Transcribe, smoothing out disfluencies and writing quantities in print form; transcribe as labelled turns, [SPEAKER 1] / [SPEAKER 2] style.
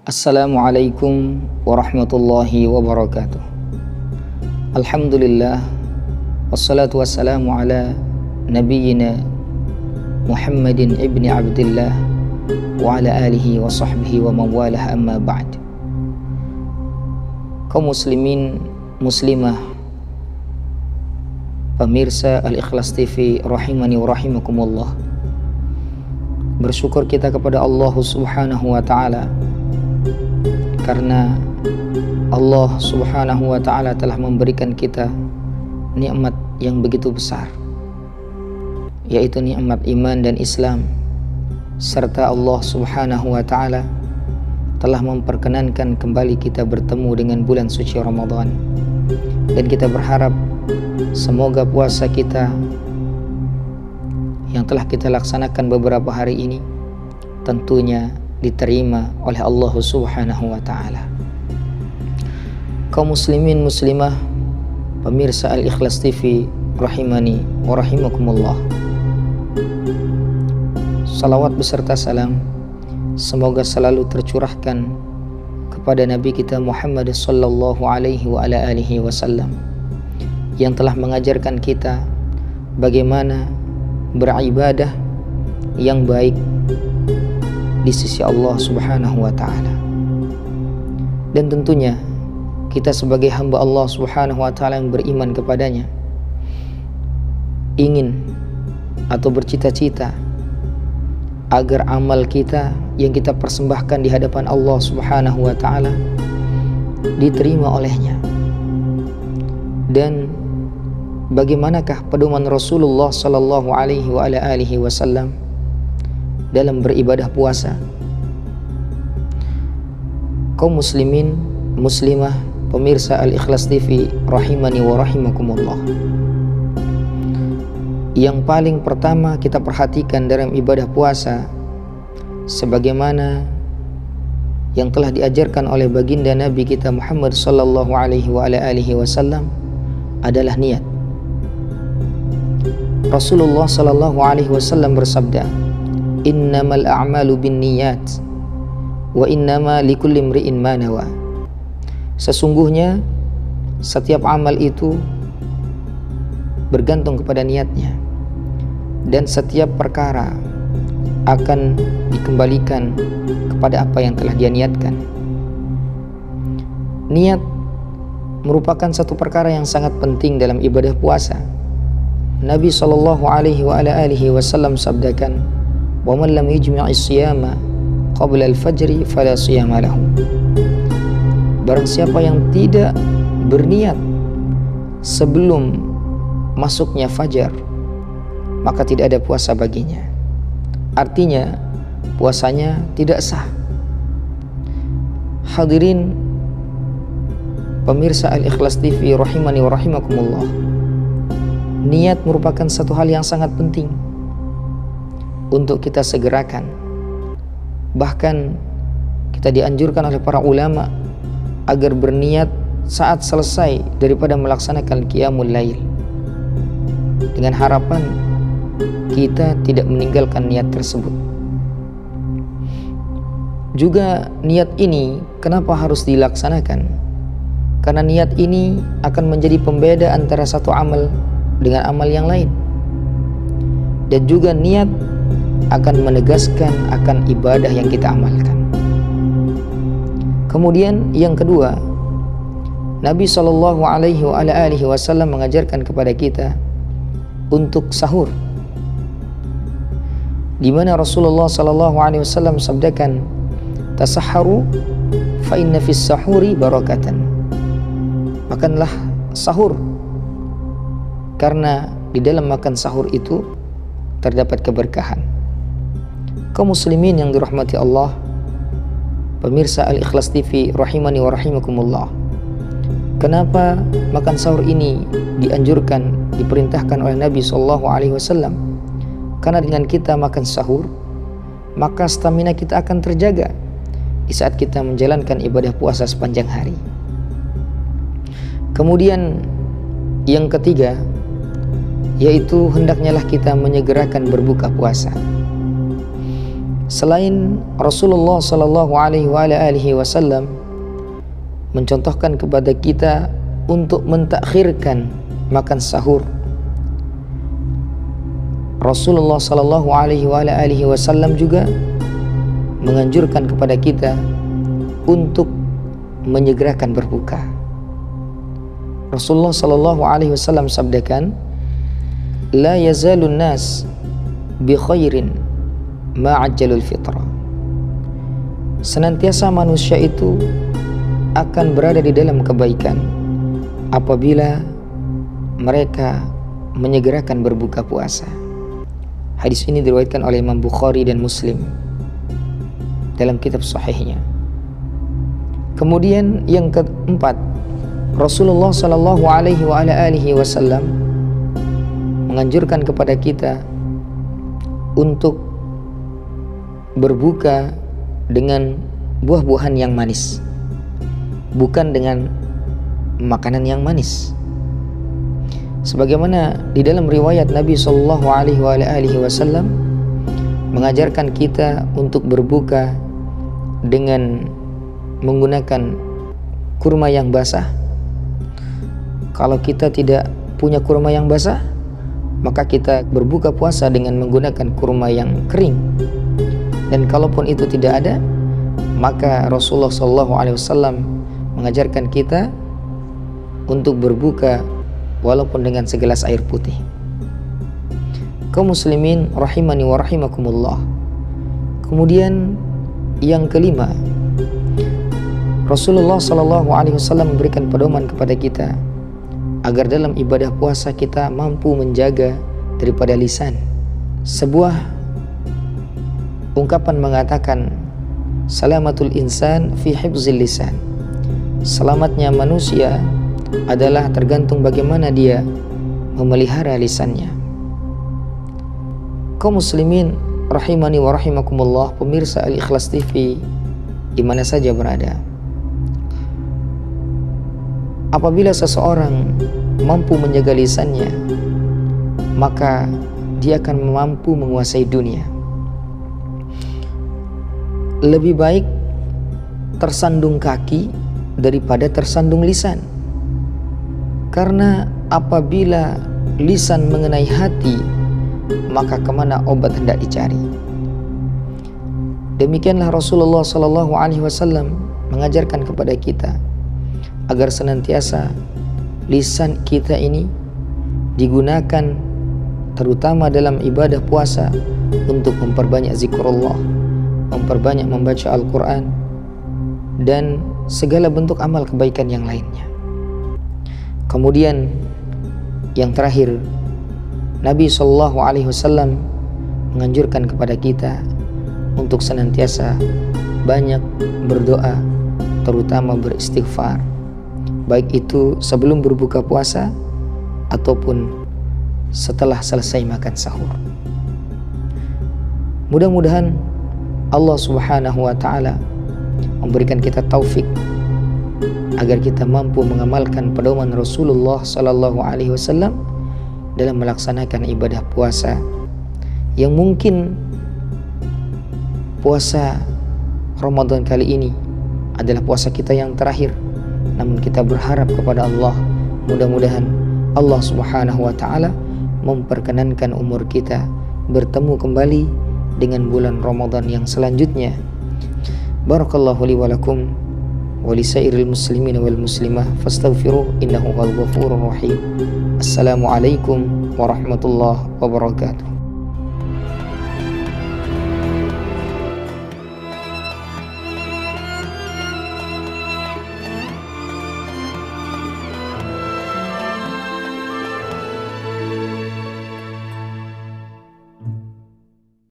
[SPEAKER 1] Assalamualaikum warahmatullahi wabarakatuh. Alhamdulillah, wassalatu wassalamu ala nabiyyina Muhammadin ibni Abdillah wa ala alihi wa sahbihi wa mawalah, amma ba'd. Kaum muslimin, muslimah, pemirsa Al-Ikhlas TV rahimani wa rahimakumullah, bersyukur kita kepada Allah Subhanahu wa ta'ala karena Allah Subhanahu wa ta'ala telah memberikan kita nikmat yang begitu besar, yaitu nikmat iman dan Islam, serta Allah Subhanahu wa ta'ala telah memperkenankan kembali kita bertemu dengan bulan suci Ramadan. Dan kita berharap semoga puasa kita yang telah kita laksanakan beberapa hari ini tentunya diterima oleh Allah Subhanahu wa ta'ala. Kaum muslimin muslimah, pemirsa Al-Ikhlas TV rahimani wa rahimakumullah, salawat beserta salam semoga selalu tercurahkan kepada Nabi kita Muhammad sallallahu alaihi wa ala alihi wasallam, yang telah mengajarkan kita bagaimana beribadah yang baik di sisi Allah Subhanahu wa ta'ala. Dan tentunya kita sebagai hamba Allah Subhanahu wa ta'ala yang beriman kepadanya ingin atau bercita-cita agar amal kita yang kita persembahkan di hadapan Allah Subhanahu wa ta'ala diterima olehnya. Dan bagaimanakah pedoman Rasulullah sallallahu alaihi wa ala alihi wasallam dalam beribadah puasa? Kaum muslimin, muslimah, pemirsa Al-Ikhlas TV rahimani wa rahimakumullah, yang paling pertama kita perhatikan dalam ibadah puasa, sebagaimana yang telah diajarkan oleh baginda Nabi kita Muhammad sallallahu alaihi wa ala alihi wasallam, adalah niat. Rasulullah sallallahu alaihi wasallam bersabda, innamal a'malu binniyat wa innama likulli imri'in ma nawa. Sesungguhnya setiap amal itu bergantung kepada niatnya, dan setiap perkara akan dikembalikan kepada apa yang telah dia niatkan. Niat merupakan satu perkara yang sangat penting dalam ibadah puasa. Nabi sallallahu alaihi wa ala alihi wasallam sabdakan, wa man lam yujmi'is siyama qabla al-fajri fala siyama lahu. Barang siapa yang tidak berniat sebelum masuknya fajar, maka tidak ada puasa baginya. Artinya puasanya tidak sah. Hadirin pemirsa Al-Ikhlas TV rahimani wa rahimakumullah, niat merupakan satu hal yang sangat penting untuk kita segerakan. Bahkan kita dianjurkan oleh para ulama agar berniat saat selesai daripada melaksanakan qiyamul lail, dengan harapan kita tidak meninggalkan niat tersebut. Juga niat ini kenapa harus dilaksanakan? Karena niat ini akan menjadi pembeda antara satu amal dengan amal yang lain, dan juga niat akan menegaskan akan ibadah yang kita amalkan. Kemudian yang kedua, Nabi sallallahu alaihi wa ala alihi wasallam mengajarkan kepada kita untuk sahur, di mana Rasulullah sallallahu alaihi wasallam sabdakan, tasahharu fa inna fis sahuri barakatan. Makanlah sahur, karena di dalam makan sahur itu terdapat keberkahan. Kaum muslimin yang dirahmati Allah, pemirsa Al-Ikhlas TV rahimani wa rahimakumullah, kenapa makan sahur ini dianjurkan, diperintahkan oleh Nabi sallallahu alaihi wasallam? Karena dengan kita makan sahur, maka stamina kita akan terjaga di saat kita menjalankan ibadah puasa sepanjang hari. Kemudian yang ketiga, yaitu hendaknyalah kita menyegerakan berbuka puasa. Selain Rasulullah sallallahu alaihi wasallam mencontohkan kepada kita untuk mentakhirkan makan sahur, Rasulullah sallallahu alaihi wasallam juga menganjurkan kepada kita untuk menyegerakan berbuka. Rasulullah sallallahu alaihi wasallam sabdakan, la yazalun nas bi khairin ma'ajjalul fitra. Senantiasa manusia itu akan berada di dalam kebaikan apabila mereka menyegerakan berbuka puasa. Hadis ini diriwayatkan oleh Imam Bukhari dan Muslim dalam kitab sahihnya. Kemudian yang keempat, Rasulullah sallallahu alaihi wasallam menganjurkan kepada kita untuk berbuka dengan buah-buahan yang manis, bukan dengan makanan yang manis. Sebagaimana di dalam riwayat Nabi sallallahu alaihi wasallam mengajarkan kita untuk berbuka dengan menggunakan kurma yang basah. Kalau kita tidak punya kurma yang basah, maka kita berbuka puasa dengan menggunakan kurma yang kering. Dan kalaupun itu tidak ada, maka Rasulullah SAW mengajarkan kita untuk berbuka walaupun dengan segelas air putih. Kaum muslimin rahimani wa rahimakumullah. Kemudian yang kelima, Rasulullah SAW memberikan pedoman kepada kita agar dalam ibadah puasa kita mampu menjaga daripada lisan. Sebuah ungkapan mengatakan, salamatul insan fi hifzil lisan. Selamatnya manusia adalah tergantung bagaimana dia memelihara lisannya. Kaum muslimin rahimani wa rahimakumullah, pemirsa Al-Ikhlas TV di mana saja berada. Apabila seseorang mampu menjaga lisannya, maka dia akan mampu menguasai dunia. Lebih baik tersandung kaki daripada tersandung lisan. Karena apabila lisan mengenai hati, maka kemana obat hendak dicari. Demikianlah Rasulullah SAW mengajarkan kepada kita agar senantiasa lisan kita ini digunakan terutama dalam ibadah puasa untuk memperbanyak zikrullah, memperbanyak membaca Al-Quran, dan segala bentuk amal kebaikan yang lainnya. Kemudian yang terakhir, Nabi SAW menganjurkan kepada kita untuk senantiasa banyak berdoa, terutama beristighfar, baik itu sebelum berbuka puasa ataupun setelah selesai makan sahur. Mudah-mudahan Allah Subhanahu wa Ta'ala memberikan kita taufik agar kita mampu mengamalkan pedoman Rasulullah Sallallahu Alaihi Wasallam dalam melaksanakan ibadah puasa, yang mungkin puasa Ramadan kali ini adalah puasa kita yang terakhir. Namun kita berharap kepada Allah, mudah-mudahan Allah Subhanahu wa Ta'ala memperkenankan umur kita bertemu kembali dengan bulan Ramadan yang selanjutnya. Barakallahu li wa lakum wa li sairil muslimin wal muslimah fastaghfiruh innahu huwal ghafurur rahim. Assalamualaikum warahmatullahi wabarakatuh.